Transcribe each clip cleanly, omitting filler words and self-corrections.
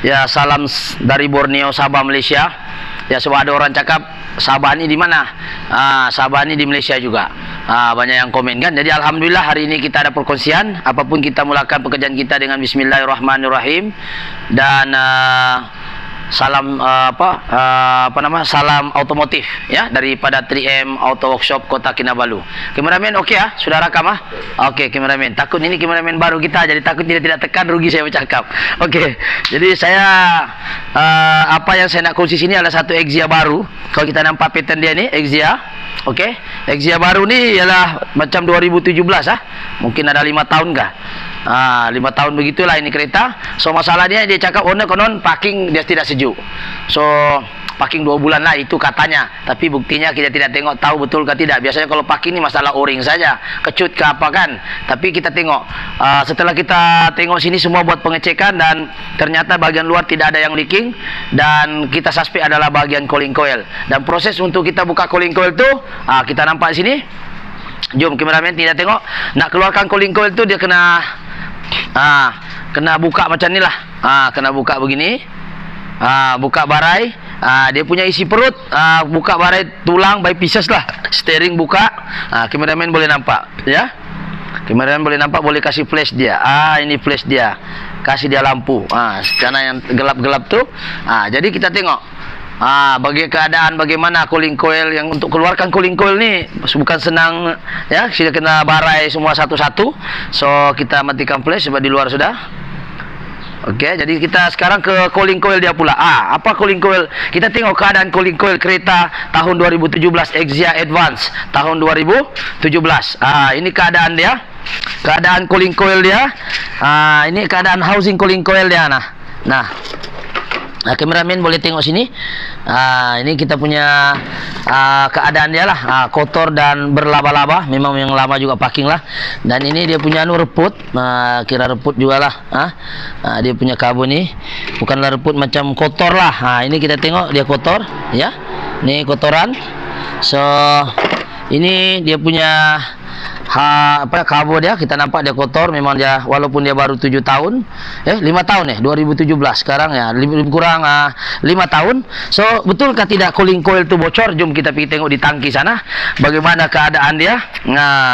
Ya, salam dari Borneo, Sabah, Malaysia. Ya, sebab ada orang cakap Sabah ini di mana? Sabah ini di Malaysia juga. Banyak yang komen kan. Jadi alhamdulillah hari ini kita ada perkongsian. Apapun kita mulakan pekerjaan kita dengan Bismillahirrahmanirrahim. Dan salam salam otomotif ya daripada 3M Auto Workshop Kota Kinabalu. Kameramen okey ya? Sudah rakam ah? Okey, kameramen. Takut ini kameramen baru kita, jadi takut tidak tekan, rugi saya bercakap. Okey. Jadi saya apa yang saya nak kongsi sini adalah satu Exia baru. Kalau kita nampak pattern dia ni Exia. Okey. Exia baru ni ialah macam 2017 ah. Mungkin ada 5 tahun kah? 5 tahun begitulah ini kereta. So masalahnya dia cakap owner konon parking dia tidak sejuk. So parking 2 bulan lah itu katanya. Tapi buktinya kita tidak tengok tahu betul ke tidak. Biasanya kalau parking ni masalah o-ring saja, kecut ke apa kan. Tapi kita tengok setelah kita tengok sini semua buat pengecekan dan ternyata bagian luar tidak ada yang leaking. Dan kita suspek adalah bagian cooling coil. Dan proses untuk kita buka cooling coil tu kita nampak sini. Jom kameramen tidak tengok. Nak keluarkan cooling coil tu dia kena buka macam ni lah. Kena buka begini. Buka barai. Dia punya isi perut. Buka barai tulang by pieces lah. Steering buka. Kameramen boleh nampak ya. Kameramen boleh nampak, boleh kasih flash dia. Ini flash dia. Kasih dia lampu. Karena yang gelap-gelap tu. Jadi kita tengok bagi keadaan bagaimana cooling coil yang untuk keluarkan cooling coil ni bukan senang ya, kita kena barai semua satu-satu. So kita matikan flash sebab di luar sudah. Okey, jadi kita sekarang ke cooling coil dia pula. Apa cooling coil? Kita tengok keadaan cooling coil kereta tahun 2017 Exia Advance tahun 2017. Ini keadaan dia. Keadaan cooling coil dia. Ini keadaan housing cooling coil dia Nah, kameramen boleh tengok sini. Ini kita punya keadaan dia lah. Kotor dan berlaba-laba. Memang yang lama juga parking lah. Dan ini dia punya reput. Kira reput jugalah. Dia punya karbon ni bukanlah reput, macam kotor lah. Ini kita tengok dia kotor ya. Ni kotoran. So ini dia punya karbon dia, kita nampak dia kotor. Memang dia, walaupun dia baru 7 tahun 5 tahun 2017 sekarang ya, lebih kurang 5 tahun. So betulkah tidak cooling coil tu bocor? Jom kita pergi tengok di tangki sana bagaimana keadaan dia.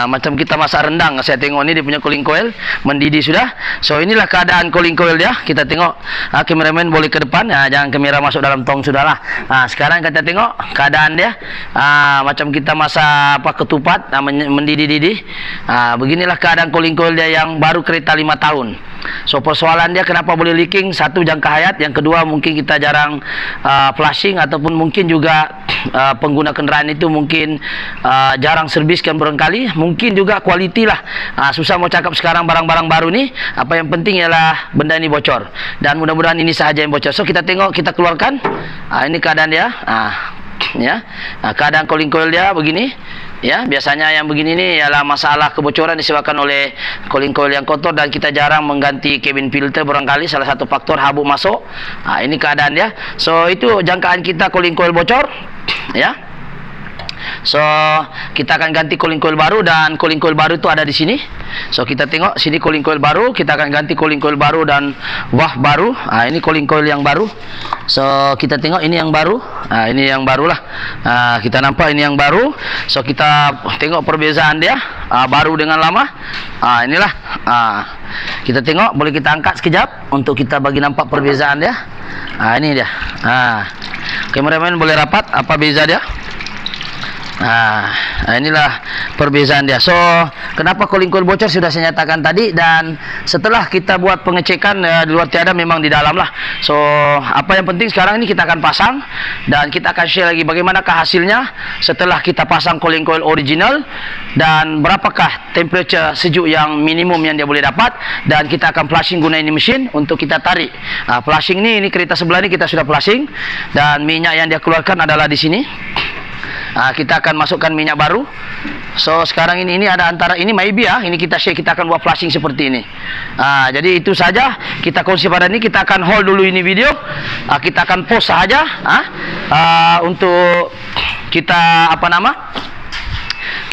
Macam kita masak rendang, saya tengok ni dia punya cooling coil mendidih sudah. So inilah keadaan cooling coil dia. Kita tengok. Kameramen boleh ke depan, jangan kamera masuk dalam tong sudahlah. Sekarang kita tengok keadaan dia. Macam kita masak ketupat, mendidih-didih. Beginilah keadaan cooling coil dia yang baru kereta 5 tahun. So persoalan dia kenapa boleh leaking? Satu, jangka hayat. Yang kedua, mungkin kita jarang flushing, ataupun mungkin juga pengguna kenderaan itu mungkin jarang serviskan barangkali. Mungkin juga kualiti lah. Susah mau cakap sekarang barang-barang baru ni. Apa yang penting ialah benda ini bocor. Dan mudah-mudahan ini sahaja yang bocor. So kita tengok, kita keluarkan. Ini keadaan dia. Ya, keadaan cooling coil dia begini. Ya, biasanya yang begini ni ialah masalah kebocoran disebabkan oleh cooling coil yang kotor dan kita jarang mengganti cabin filter, barangkali salah satu faktor habuk masuk. Ini keadaan dia. So itu jangkaan kita cooling coil bocor ya. So kita akan ganti cooling coil baru, dan cooling coil baru itu ada di sini. So kita tengok sini cooling coil baru, kita akan ganti cooling coil baru dan valve baru. Ini cooling coil yang baru. So kita tengok ini yang baru. Ini yang barulah. Kita nampak ini yang baru. So kita tengok perbezaan dia baru dengan lama. Inilah. Kita tengok, boleh kita angkat sekejap untuk kita bagi nampak perbezaan dia. Ini dia. Kameramen boleh rapat apa beza dia? Inilah perbezaan dia. So kenapa cooling coil bocor sudah saya nyatakan tadi. Dan setelah kita buat pengecekan di luar tiada, memang di dalam lah. So apa yang penting sekarang ini kita akan pasang, dan kita akan share lagi bagaimanakah hasilnya setelah kita pasang cooling coil original, dan berapakah temperature sejuk yang minimum yang dia boleh dapat. Dan kita akan flushing guna ini mesin untuk kita tarik. Flushing ni, ini kereta sebelah ni kita sudah flushing, dan minyak yang dia keluarkan adalah di sini. Kita akan masukkan minyak baru. So sekarang ini ada antara ini maybe ini kita share, kita akan buat flushing seperti ini. Jadi itu saja kita kongsi pada ini. Kita akan hold dulu ini video. Kita akan post saja untuk kita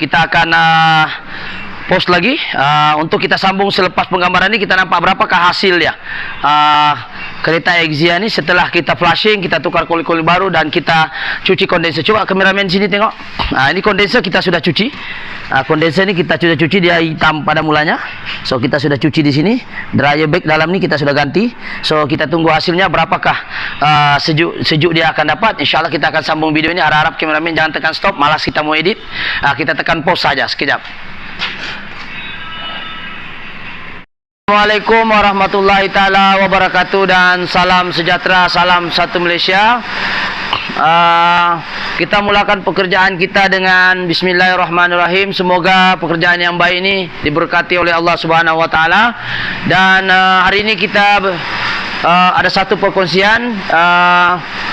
kita akan post lagi untuk kita sambung selepas penggambaran ini. Kita nampak berapakah hasil dia. kereta Exia ni setelah kita flushing, kita tukar koli-koli baru dan kita cuci kondenser. Coba kameramen sini tengok. Ini kondenser kita sudah cuci. Kondenser ni kita sudah cuci, dia hitam pada mulanya. So kita sudah cuci di sini. Dryer bag dalam ni kita sudah ganti. So kita tunggu hasilnya berapakah sejuk dia akan dapat. InsyaAllah kita akan sambung video ini. Harap-harap kameramen jangan tekan stop, malas kita mau edit. Kita tekan pause saja sekejap. Assalamualaikum warahmatullahi taala wabarakatuh dan salam sejahtera, salam satu Malaysia. Kita mulakan pekerjaan kita dengan bismillahirrahmanirrahim. Semoga pekerjaan yang baik ini diberkati oleh Allah Subhanahu wa taala. Dan hari ini kita ada satu perkongsian.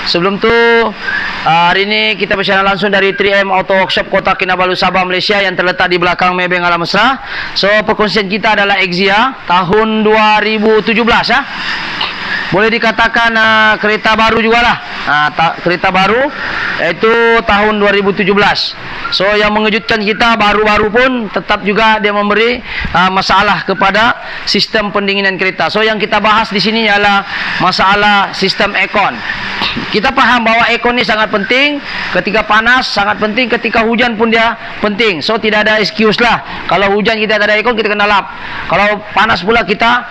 Sebelum tu hari ini kita bersiaran langsung dari 3M Auto Workshop Kota Kinabalu, Sabah, Malaysia yang terletak di belakang Maybank Alam Mesra. So perkongsian kita adalah Exia tahun 2017 ya. Boleh dikatakan kereta baru jugalah. Kereta baru itu tahun 2017. So yang mengejutkan kita, baru-baru pun tetap juga dia memberi masalah kepada sistem pendinginan kereta. So yang kita bahas di sini ialah masalah sistem aircon. Kita paham bahwa aircon ini sangat penting. Ketika panas sangat penting, ketika hujan pun dia penting. So tidak ada excuse lah. Kalau hujan kita tak ada aircon, kita kena lap. Kalau panas pula kita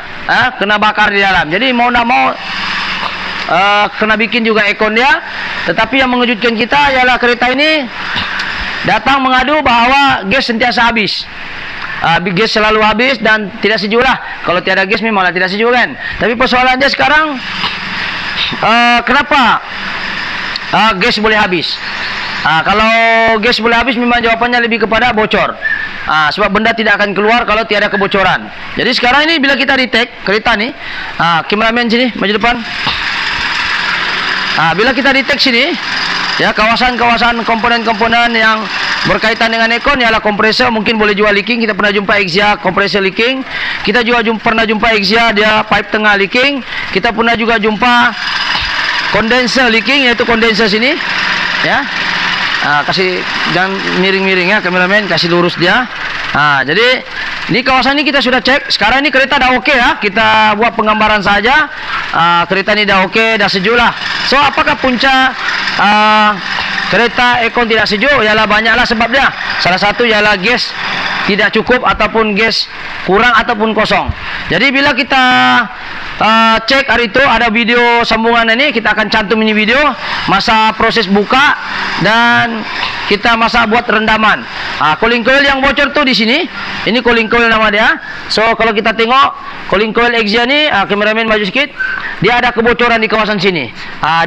kena bakar di dalam. Jadi mau tak mau kena bikin juga aircon dia. Tetapi yang mengejutkan kita ialah kereta ini datang mengadu bahawa gas sentiasa habis. Gas selalu habis dan tidak sejuk lah. Kalau tiada gas memanglah tidak sejuk kan. Tapi persoalan dia sekarang, kenapa gas boleh habis? Kalau gas boleh habis, memang jawapannya lebih kepada bocor. Sebab benda tidak akan keluar kalau tiada kebocoran. Jadi sekarang ini bila kita detect kereta ni, kameramen sini maju depan. Bila kita detect sini, ya, kawasan-kawasan komponen-komponen yang berkaitan dengan aircon ialah kompresor, mungkin boleh juga leaking. Kita pernah jumpa Exia kompresor leaking. Kita juga pernah jumpa Exia dia pipe tengah leaking. Kita pernah juga jumpa kondenser leaking, iaitu kondenser sini, ya. Kasih jangan miring-miring ya kameramen, kasih lurus dia. Jadi di kawasan ini kita sudah cek. Sekarang ini kereta dah okey ya. Kita buat penggambaran saja. Kereta ini dah okey, dah sejuk lah. So apakah punca kereta aircon tidak sejuk? Ialah banyaklah sebab dia. Salah satu ialah gas tidak cukup ataupun gas kurang ataupun kosong. Jadi bila kita cek hari itu ada video sambungan ini, kita akan cantum ini video masa proses buka dan kita masa buat rendaman. Cooling coil yang bocor tu di sini. Ini cooling coil nama dia. So kalau kita tengok cooling coil Exia ni, kameramen maju sikit, dia ada kebocoran di kawasan sini.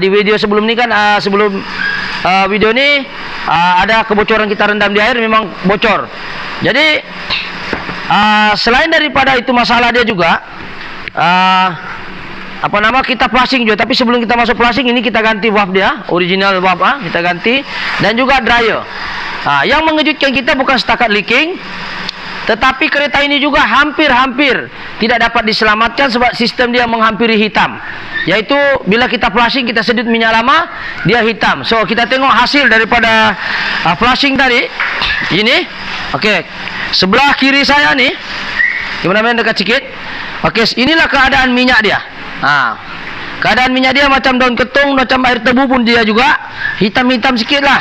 Di video sebelum ni kan, sebelum video ni ada kebocoran, kita rendam di air memang bocor. Jadi selain daripada itu masalah dia juga, kita flushing juga. Tapi sebelum kita masuk flushing, ini kita ganti valve dia, original valve kita ganti, dan juga dryer. Yang mengejutkan kita bukan setakat leaking, tetapi kereta ini juga hampir-hampir tidak dapat diselamatkan sebab sistem dia menghampiri hitam. Yaitu bila kita flushing, kita sedut minyak lama, dia hitam. So kita tengok hasil daripada flushing tadi. Ini, okey, sebelah kiri saya ni, kameramen dekat sikit. Okey, inilah keadaan minyak dia. Keadaan minyak dia macam daun ketung, macam air tebu pun dia juga hitam-hitam sikit lah.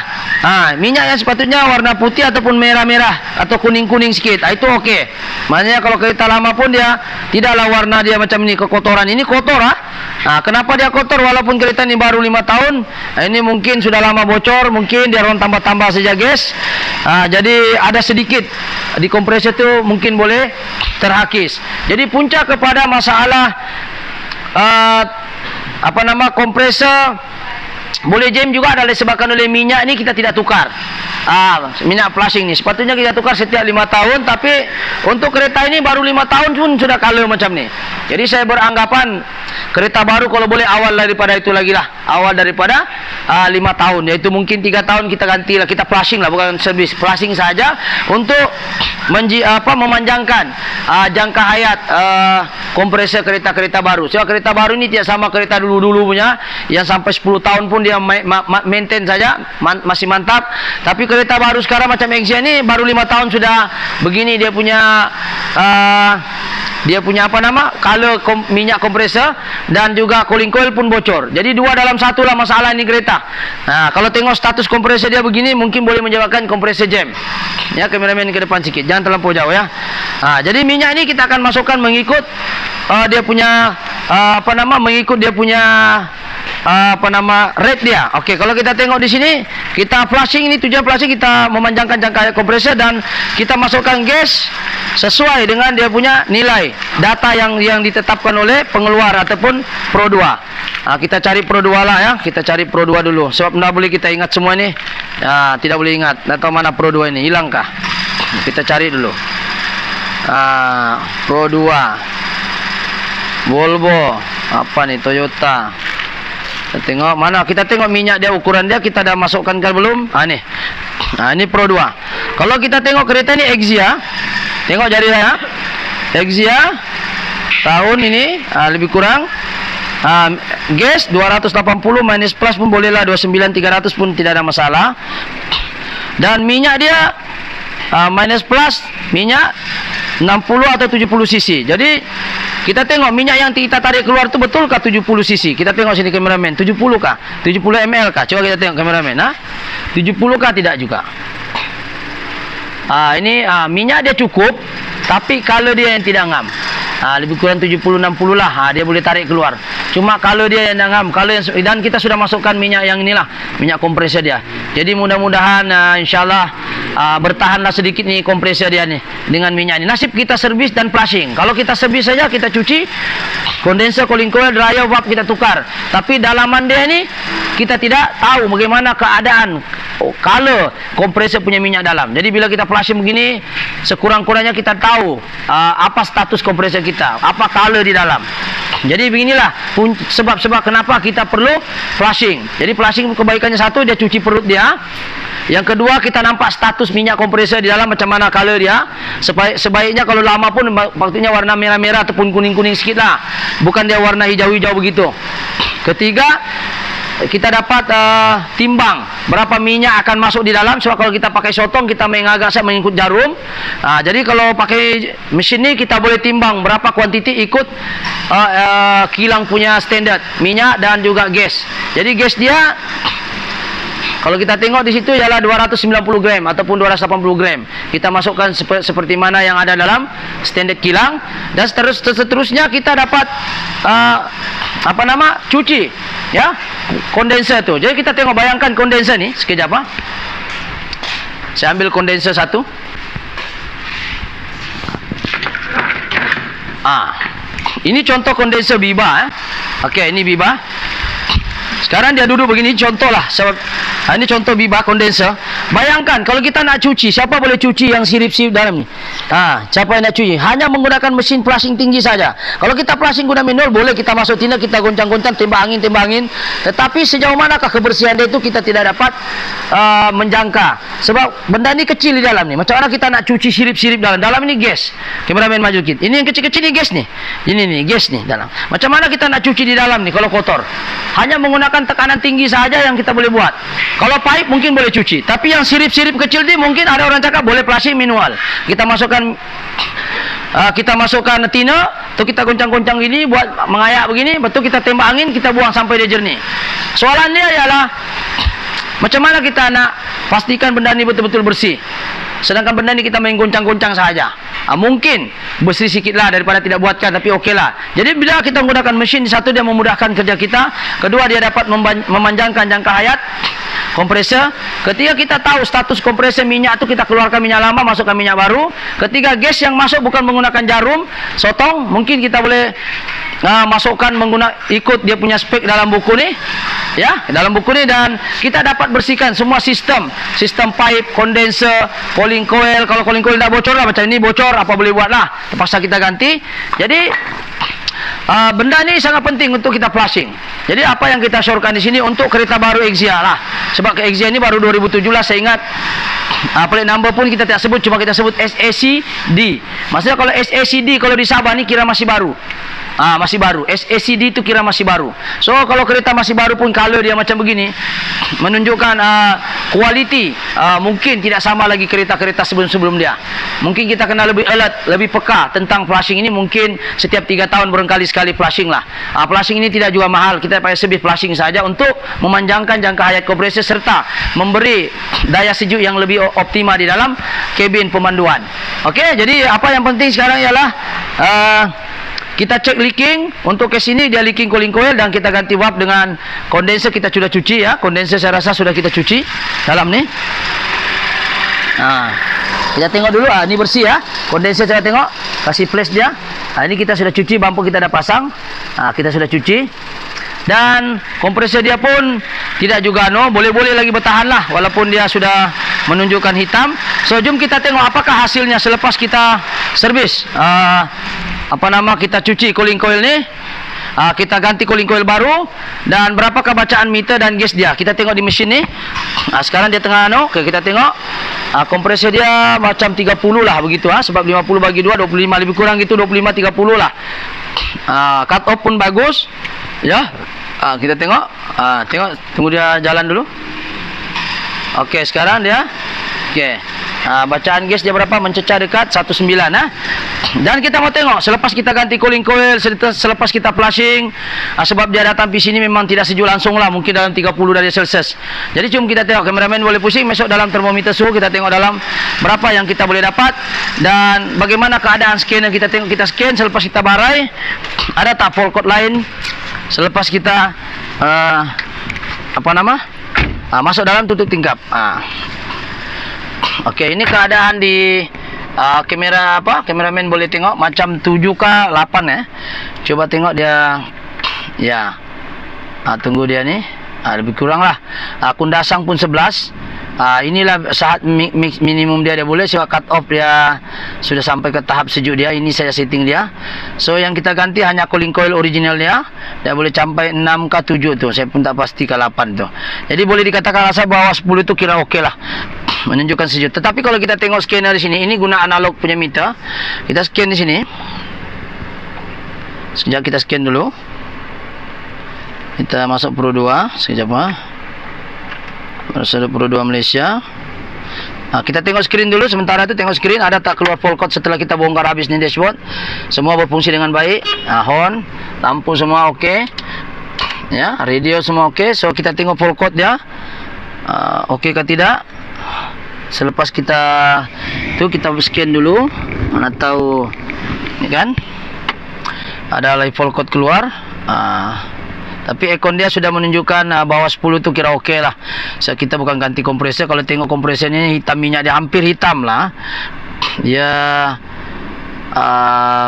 Minyak yang sepatutnya warna putih ataupun merah-merah atau kuning-kuning sikit, itu okey. Maknanya kalau kereta lama pun dia tidaklah warna dia macam ini, kekotoran. Ini kotor kenapa dia kotor walaupun kereta ini baru 5 tahun? Ini mungkin sudah lama bocor, mungkin dia orang tambah-tambah saja gas. Jadi ada sedikit di kompresor tu mungkin boleh terhakis. Jadi punca kepada masalah kompresor boleh jam juga adalah disebabkan oleh minyak ni kita tidak tukar. Minyak flushing ni sepatutnya kita tukar setiap 5 tahun, tapi untuk kereta ini baru 5 tahun pun sudah color macam ni. Jadi saya beranggapan kereta baru kalau boleh awal daripada itu lagi lah, awal daripada 5 tahun, iaitu mungkin 3 tahun kita ganti lah, kita flushing lah, bukan servis, flushing saja untuk memanjangkan jangka hayat kompresor kereta-kereta baru. Sebab kereta baru ini tidak sama kereta dulu-dulu punya yang sampai 10 tahun pun dia maintain saja, masih mantap. Tapi kereta baru sekarang macam Exia ni baru 5 tahun sudah begini dia punya dia punya apa nama, color minyak kompresor, dan juga cooling coil pun bocor. Jadi dua dalam satu lah masalah ini kereta. Nah, kalau tengok status kompresor dia begini, mungkin boleh menyebabkan kompresor jam. Ya, kameramen ke depan sikit, jangan terlampau jauh ya. Jadi minyak ini kita akan masukkan mengikut dia punya apa nama, mengikut dia punya apa nama, rate dia. Okey, kalau kita tengok di sini, kita flushing, ini tujuan flushing kita memanjangkan jangka kompresor dan kita masukkan gas sesuai dengan dia punya nilai data yang ditetapkan oleh pengeluar ataupun Pro 2. Kita cari Pro 2 lah ya. Kita cari Pro 2 dulu. Sebab tidak boleh kita ingat semua ini. Tidak boleh ingat. Tak tahu mana Pro 2 ini. Hilangkah? Kita cari dulu. Pro 2. Volvo. Apa nih? Toyota. Kita tengok mana, kita tengok minyak dia, ukuran dia kita dah masukkan ke belum? Nih. Ini Pro 2. Kalau kita tengok kereta ini Exia. Tengok jari saya. Exia tahun ini lebih kurang gas 280 minus plus pun boleh lah, 29.300 pun tidak ada masalah. Dan minyak dia minus plus minyak 60 atau 70 cc. Jadi kita tengok minyak yang kita tarik keluar itu betulkah 70 cc? Kita tengok sini kameramen, 70 kah? 70 ml kah? Coba kita tengok kameramen, 70 kah? Tidak juga. Ini minyak dia cukup, tapi kalau dia yang tidak ngam. Lebih kurang 70-60 lah, dia boleh tarik keluar. Cuma kalau dia yang ngam, dan kita sudah masukkan minyak yang inilah, minyak kompresor dia. Jadi mudah-mudahan insyaallah bertahanlah sedikit nih kompresor dia nih dengan minyak ini. Nasib kita servis dan flushing. Kalau kita servis saja, kita cuci kondenser, cooling coil, dryer, valve kita tukar. Tapi dalaman dia ini kita tidak tahu bagaimana keadaan kalau kompresor punya minyak dalam. Jadi bila kita flushing begini, sekurang-kurangnya kita tahu apa status kompresor kita, apa color di dalam. Jadi beginilah sebab-sebab kenapa kita perlu flushing. Jadi flushing kebaikannya satu, dia cuci perut dia. Yang kedua, kita nampak status minyak kompresor di dalam macam mana color dia. Sebaiknya kalau lama pun waktunya warna merah-merah ataupun kuning-kuning sikit lah, bukan dia warna hijau-hijau begitu. Ketiga, kita dapat timbang berapa minyak akan masuk di dalam. Sebab kalau kita pakai sotong, kita mengikut jarum. Jadi kalau pakai mesin ni, kita boleh timbang berapa kuantiti ikut kilang punya standard minyak dan juga gas. Jadi gas dia, kalau kita tengok di situ ialah 290 gram ataupun 280 gram. Kita masukkan seperti mana yang ada dalam standard kilang, dan seterusnya kita dapat apa nama, cuci ya kondenser tu. Jadi kita tengok, bayangkan kondenser ni sekejap. Saya ambil kondenser satu. Ini contoh kondenser Biba. Okey, ini Biba. Sekarang dia duduk begini, contohlah. Sebab ini contoh Biba kondenser. Bayangkan kalau kita nak cuci, siapa boleh cuci yang sirip-sirip dalam ni? Siapa yang nak cuci? Hanya menggunakan mesin flushing tinggi saja. Kalau kita flushing guna manual, boleh kita masuk tina, kita goncang-goncang, tembak angin. Tetapi sejauh manakah kebersihan dia itu kita tidak dapat menjangka. Sebab benda ni kecil di dalam ni. Macam mana kita nak cuci sirip-sirip dalam? Dalam ini gas. Kameramen maju sikit. Ini yang kecil-kecil ni gas ni. Ini ni gas ni dalam. Macam mana kita nak cuci di dalam ni kalau kotor? Hanya menggunakan tekanan tinggi saja yang kita boleh buat. Kalau pipe mungkin boleh cuci, tapi yang sirip-sirip kecil ni mungkin ada orang cakap boleh flushing manual. Kita masukkan tina, tu kita goncang-goncang gini, buat mengayak begini, betul kita tembak angin, kita buang sampai dia jernih. Soalan dia ialah macam mana kita nak pastikan benda ni betul-betul bersih. Sedangkan benda ni kita main goncang-goncang sahaja. Mungkin bersih sikitlah daripada tidak buatkan, tapi okeylah. Jadi bila kita menggunakan mesin, satu dia memudahkan kerja kita, kedua dia dapat memanjangkan jangka hayat kompresor. Ketiga, kita tahu status kompresor minyak tu, kita keluarkan minyak lama, masukkan minyak baru. Ketiga, gas yang masuk bukan menggunakan jarum sotong, mungkin kita boleh masukkan ikut dia punya spek dalam buku ni. Ya, dalam buku ni, dan kita dapat bersihkan semua sistem pipe, kondenser, cooling coil. Kalau cooling coil dah bocor lah, macam ini bocor, apa boleh buat lah, terpaksa kita ganti. Jadi benda ni sangat penting untuk kita flushing. Jadi apa yang kita syorkan di sini untuk kereta baru Exia lah. Sebab ke Exia ni baru 2017, saya ingat plate number pun kita tidak sebut, cuma kita sebut SACD. Maksudnya kalau SACD kalau di Sabah ni kira masih baru. masih baru. SACD itu kira masih baru. So kalau kereta masih baru pun kalau dia macam begini, menunjukkan kualiti mungkin tidak sama lagi kereta-kereta sebelum-sebelum dia. Mungkin kita kena lebih alert, lebih peka tentang flashing ini. Mungkin setiap 3 tahun barangkali sekali flashing lah. Flashing ini tidak juga mahal, kita pakai service flashing saja untuk memanjangkan jangka hayat kompresor serta memberi daya sejuk yang lebih optimal di dalam kabin pemanduan. Okey, jadi apa yang penting sekarang ialah kita cek leaking. Untuk kes ini dia leaking cooling coil dan kita ganti valve dengan kondenser. Kita sudah cuci ya, kondenser saya rasa sudah kita cuci dalam ni. Kita tengok dulu, ini bersih ya. Kondenser saya tengok, kasih flash dia. Ini kita sudah cuci, bumper kita dah pasang. Kita sudah cuci. Dan kompresor dia pun tidak juga boleh-boleh lagi bertahan lah, walaupun dia sudah menunjukkan hitam. So jom kita tengok apakah hasilnya selepas kita servis. Kita cuci cooling coil ni, kita ganti cooling coil baru, dan berapakah bacaan meter dan gas dia. Kita tengok di mesin ni. Sekarang dia tengah kita tengok kompresor dia macam 30 lah begitu sebab 50 bagi 2 25 lebih kurang gitu, 25 30 lah. Cut off pun bagus ya. Kita tengok, tunggu dia jalan dulu. Okey, sekarang dia bacaan gas dia berapa? Mencecah dekat 19 Dan kita mau tengok selepas kita ganti cooling coil, selepas kita flushing, sebab dia datang di sini memang tidak sejuk langsung lah, mungkin dalam 30 derajat Celsius. Jadi cuma kita tengok, kameramen boleh pusing, masuk dalam termometer suhu, kita tengok dalam berapa yang kita boleh dapat dan bagaimana keadaan scanner. Kita tengok, kita scan selepas kita barai, ada tak fault code lain selepas kita masuk dalam tutup tingkap. Okey, ini keadaan di kamera kameramen boleh tengok macam 7 ke 8 ya. Coba tengok dia ya. Tunggu dia ni. Lebih kurang lah. Kundasang pun 11. Inilah saat minimum dia boleh. Sebab cut off dia sudah sampai ke tahap sejuk dia. Ini saya setting dia. So yang kita ganti hanya cooling coil original dia. Dia boleh sampai 6 ke 7 tu. Saya pun tak pasti ke 8 tu. Jadi boleh dikatakan rasa bawah 10 tu kira okey lah, menunjukkan sejuk. Tetapi kalau kita tengok scanner di sini, ini guna analog punya meter. Kita scan di sini. Sekejap kita scan dulu. Kita masuk Pro 2 sekejap Masuk Pro 2 Malaysia. Kita tengok skrin dulu. Sementara itu tengok skrin ada tak keluar fault code setelah kita bongkar habis ni dashboard. Semua berfungsi dengan baik. Horn, lampu semua okey. Ya, radio semua okey. So kita tengok fault code dia. Okey ke tidak? Selepas kita kita scan dulu, mana tahu ni kan ada live fault code keluar. Tapi aircon dia sudah menunjukkan bawah 10 tu kira okey lah. So kita bukan ganti kompresor. Kalau tengok kompresor ni hitam, minyak dia hampir hitam lah. Dia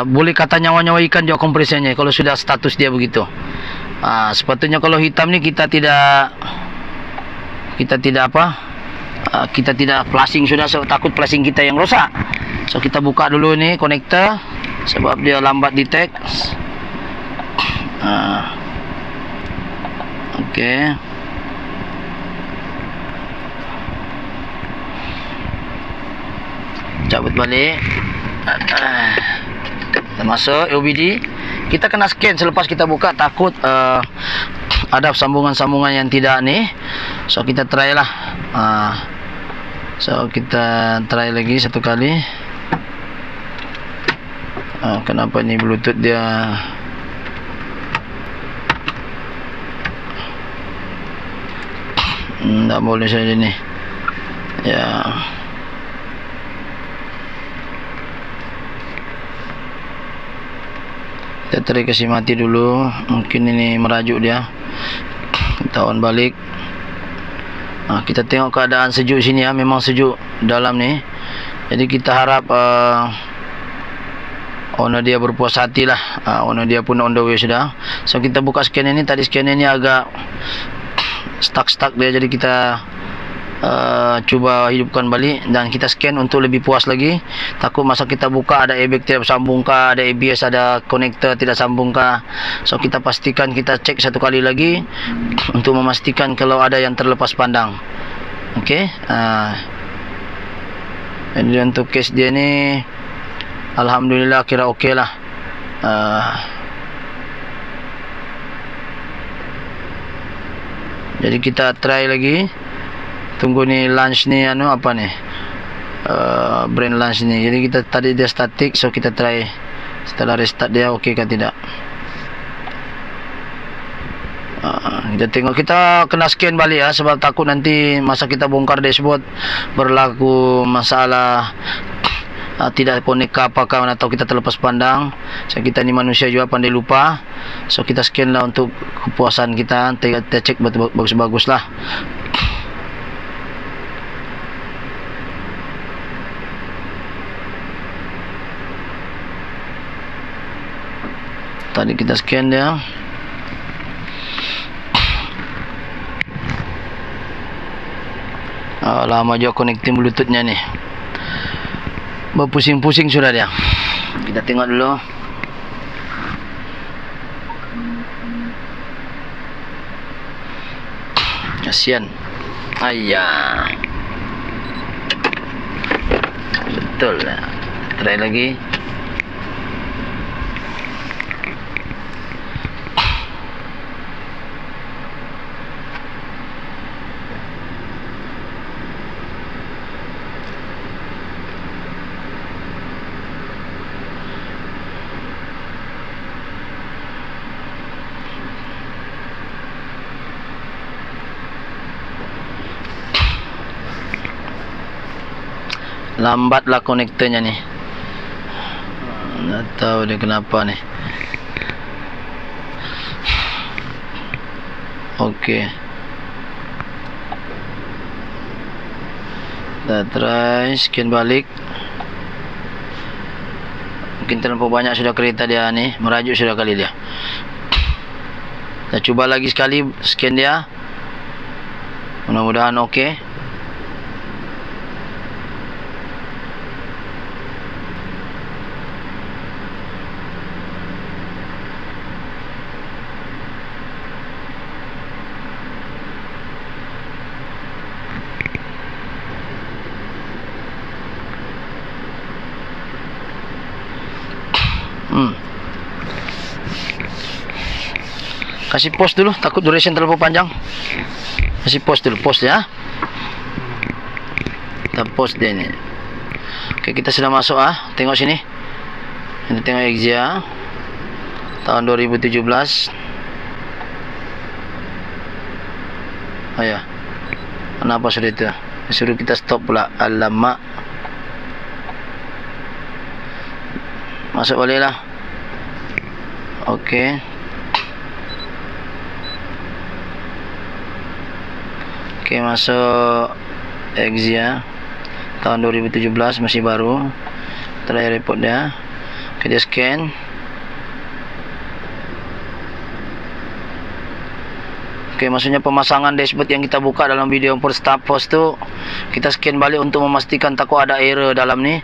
boleh kata nyawa-nyawa ikan juga kompresornya kalau sudah status dia begitu. Sepatutnya kalau hitam ni kita tidak flashing sudah, so takut flashing kita yang rosak. So kita buka dulu ni konektor sebab dia lambat detect. Okey. Cabut balik. Kita masuk OBD. Kita kena scan selepas kita buka, takut ada sambungan-sambungan yang tidak ni. So kita try lah. So kita try lagi satu kali. Kenapa ni Bluetooth dia tak boleh saja ni ya. Kita try kasih mati dulu. Mungkin ini merajuk dia. Kita on balik. Kita tengok keadaan sejuk sini ya. Memang sejuk dalam ni. Jadi kita harap owner dia berpuas hati lah. Owner dia pun on the way sudah. So kita buka scanner ni. Tadi scanner ni agak stuck dia. Jadi kita cuba hidupkan balik dan kita scan untuk lebih puas lagi. Takut masa kita buka ada airbag tidak sambung kah, ada ABS, ada konektor tidak sambung kah. So kita pastikan, kita cek satu kali lagi untuk memastikan kalau ada yang terlepas pandang. Okey. Jadi untuk case dia ni alhamdulillah kira okey lah. Jadi kita try lagi. Tunggu ni launch ni apa ni? Brain launch ni. Jadi kita tadi dia static, so kita try setelah restart dia okey ke tidak. Kita tengok, kita kena scan balik ya, sebab takut nanti masa kita bongkar dashboard berlaku masalah tidak connect ke apakah, atau kita terlepas pandang. So kita ni manusia juga pandai lupa, so kita scan lah untuk kepuasan kita. Kita cek bagus-bagus lah. Tadi kita scan dia. Lama juga connecting bluetoothnya nih, berpusing-pusing sudah dia. Kita tengok dulu. Kasian. Ayah, betul lah. Try lagi. Lambatlah konektornya nih. Nggak tahu dia kenapa nih. Oke. Kita try scan balik. Mungkin terlalu banyak sudah kereta dia nih, merajuk sudah kali dia. Kita coba lagi sekali scan dia. Mudah-mudahan oke. Kasih pause dulu, takut duration terlalu panjang. Kasih pause dulu, pause ya. Kita pause dia ini. Oke, kita sudah masuk tengok sini. Ini tengok Exia tahun 2017. Oh ya. Kenapa sudah itu? Suruh kita stop pula. Alamak. Masuk balik lah. Oke. Oke, masuk Exia tahun 2017, masih baru. Terakhir report dia. Oke, dia scan. Oke, maksudnya pemasangan dashboard yang kita buka dalam video yang first tu, kita scan balik untuk memastikan takut ada error dalam ni.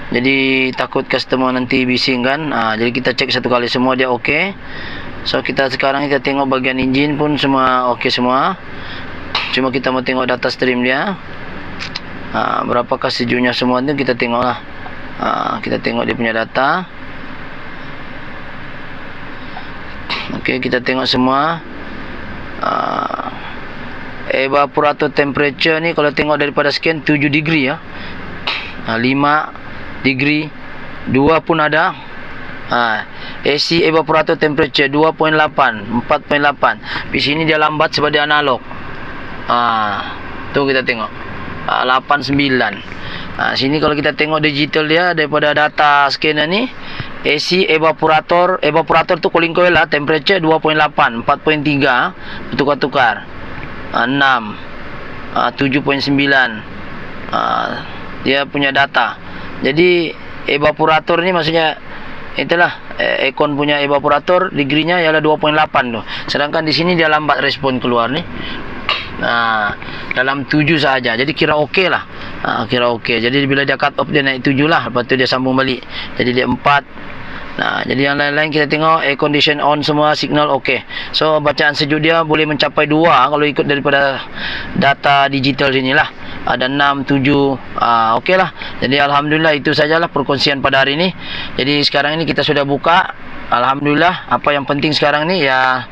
Jadi takut customer nanti bising kan. Jadi kita cek satu kali semua dia oke. So kita sekarang kita tengok bagian engine pun semua oke semua. Cuma kita mau tengok data stream dia. Berapakah sejuknya semua tu kita tengok lah. Kita tengok dia punya data. Oke, kita tengok semua. Evaporator temperature ni kalau tengok daripada scan 7 degree ya. 5 degree, 2 pun ada. AC evaporator temperature 2.8, 4.8. Di sini dia lambat sebab dia analog. Tu kita tengok 89. Sini kalau kita tengok digital dia daripada data scanner ni, AC evaporator tu cooling coil lah, temperature 2.8, 4.3 bertukar-tukar, 6, 7.9. Dia punya data. Jadi evaporator ni maksudnya itulah aircon punya evaporator degree-nya ialah 2.8 tu. Sedangkan di sini dia lambat respon keluar ni. Dalam 7 saja. Jadi kira okey lah. Kira okey. Jadi bila dia cut off dia naik 7 lah. Lepas tu dia sambung balik. Jadi dia 4. Jadi yang lain-lain kita tengok air condition on semua, signal okey. So bacaan sejuk dia boleh mencapai 2 kalau ikut daripada data digital sini lah. Ada 6, 7. Okey lah. Jadi alhamdulillah itu sajalah perkongsian pada hari ini. Jadi sekarang ini kita sudah buka. Alhamdulillah. Apa yang penting sekarang ni ya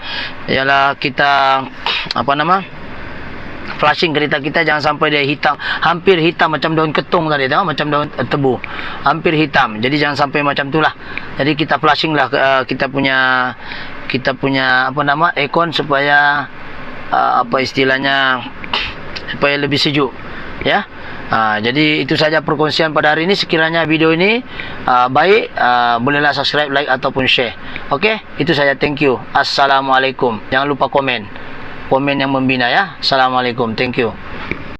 ialah kita flushing kereta kita, jangan sampai dia hitam, hampir hitam macam daun ketung tadi, tengok macam daun tebu, hampir hitam. Jadi jangan sampai macam itulah. Jadi kita flushing lah kita punya apa nama, aircon, supaya apa istilahnya, supaya lebih sejuk, ya. Jadi itu saja perkongsian pada hari ini. Sekiranya video ini baik, bolehlah subscribe, like ataupun share. Okey, itu saja. Thank you. Assalamualaikum. Jangan lupa komen yang membina, ya. Assalamualaikum. Thank you.